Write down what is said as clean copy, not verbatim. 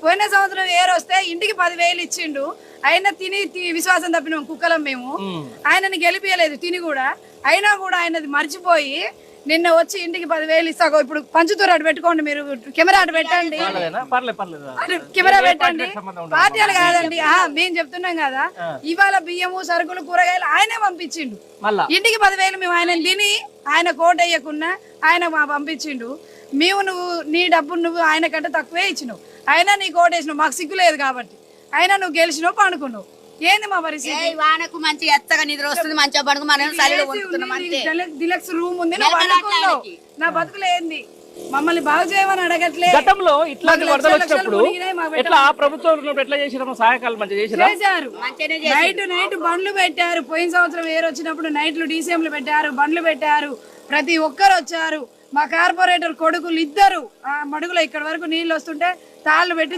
పోయిన సంవత్సరం ఏరు వస్తే ఇంటికి 10,000 ఇచ్చిండు. ఆయన తిని విశ్వాసం తప్పిన కుక్కలం మేము. ఆయనని గెలిపియలేదు తిని కూడా. అయినా కూడా ఆయనది మర్చిపోయి నిన్న వచ్చి ఇంటికి 10,000 ఇస్తాగో. ఇప్పుడు పంచుతూరు అటు పెట్టుకోండి, మీరు కెమెరా అటు పెట్టండి, కెమెరా పెట్టండి. పార్టీలు కాదండి, మేము చెప్తున్నాం కదా. ఇవాళ బియ్యము సరుకులు కూరగాయలు ఆయనే పంపించిండు ఇంటికి 10,000. మేము ఆయన తిని ఆయన కోట వేయకున్నా ఆయన పంపించిండు. మేము నువ్వు నీ డబ్బు నువ్వు ఆయన కంటే తక్కువే ఇచ్చినావు. అయినా నీకు ఓటేసినావు, మాకు సిగ్గు లేదు కాబట్టి. అయినా నువ్వు గెలిచినావు, పండుకున్నావు. ఏంది మా పరిస్థితి? వానకు మంచిగా ఎత్తగా నిద్ర వస్తుంది, మంచిగా పడుకు మనం డిలక్స్ రూమ్ ఉంది, నువ్వు పండుకున్నావు. నా బతుకులు ఏంది? మమ్మల్ని బాగు చేయమని అడగట్లేదు. గతంలో ఇట్లాంటి వరదలు వచ్చినప్పుడు ఎట్లా ప్రభుత్వం ఎట్లా చేసినాము? సహాయకాలు మంచిగా చేశారు. నైట్ బండ్లు పెట్టారు. పోయిన సంవత్సరం ఏరు వచ్చినప్పుడు నైట్లు డీసీఎంలు పెట్టారు, బండ్లు పెట్టారు. ప్రతి ఒక్కరు వచ్చారు. మా కార్పొరేటర్ కొడుకులు ఇద్దరు మడుగులో ఇక్కడ వరకు నీళ్లు వస్తుంటే తాళ్ళు పెట్టి